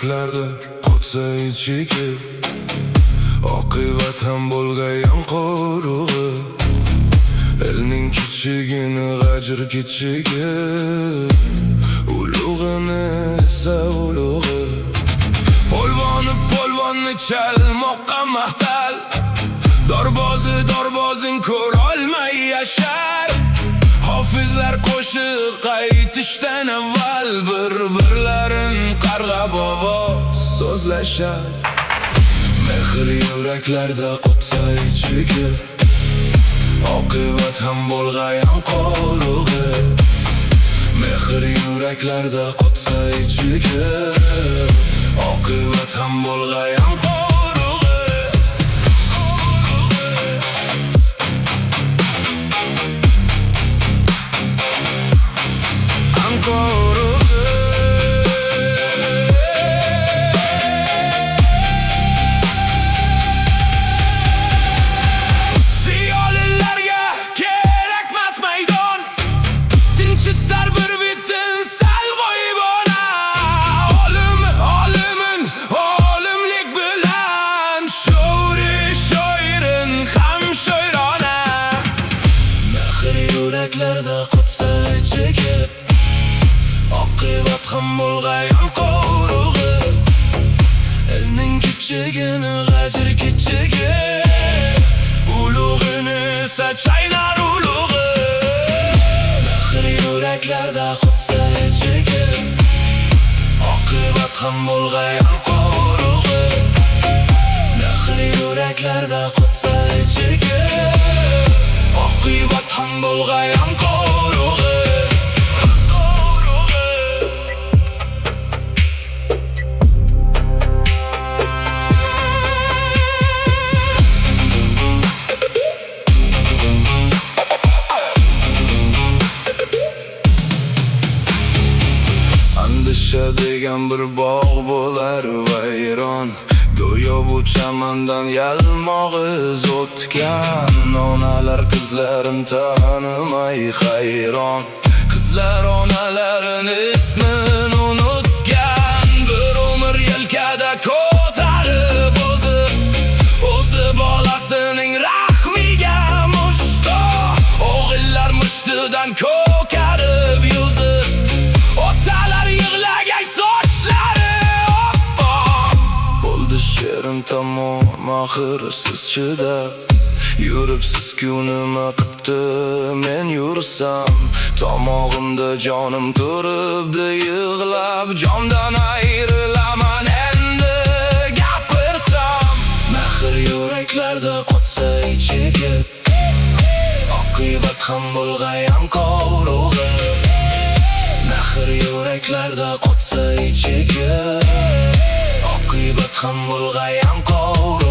yuraklarda qotsa ichigi, oqibat ham bo'lgan qorug'i. Elning kichigini g'ajir kichigi, ulug'ini esa ulug'i. Polvonni chalmoqqa maqtal, dorbozin ko'rolmay yashar. Hofizlar qo'shiq aytishdan avval bir-birlarin qarg'ab ovoz so'zlashar. Mehr yuraklarda qotsa ichigi, oqibat ham bo'lgan qorug'i. Mehr yuraklarda qotsa ichigi, oqibat ham bo'lgan qorug'i. Ziyolilarga kerakmas maydon, tinchitlar bir bitin sal g'oyibona. Olimlik bilan shoirin ham shoirona. Mehr yuraklarda qotsa ichigi, oqibat ham bo'lgan qorug'i. Elning kichigini g'ajir kichigi, ulug'ini esa chaynar ulug'i. Mehr yuraklarda qotsa ichigi, oqibat ham bo'lgan qorug'i. Mehr yuraklarda qotsa ichigi, oqibat ham bo'lgan qorug'i. Degan bir bog' bo'lar vayron, go'yo bu chamandan yalmog'iz o'tgan. Onalar qizlarin tanimay hayron, qizlar onalarin ismin unutgan. Bir umr yelkada ko'tarib o'zi bolasining rahmiga mushtoq. O'g'illar mushtidan ko'karib yuzi, otalar yig'lagan sochlari oppoq. Bo'ldi she'rim tamom oxiri siz chidab yuribsiz-ku, nima qipti men yursam. Tomog'imda jonim turibdi yig'lab, jondan ayrilaman endi gapirsam. Mehr yuraklarda qotsa ichigi, oqibat ham bo'lgan qorug'i. Mehr yuraklarda qotsa ichigi, oqibat ham bo'lgan qorug'i.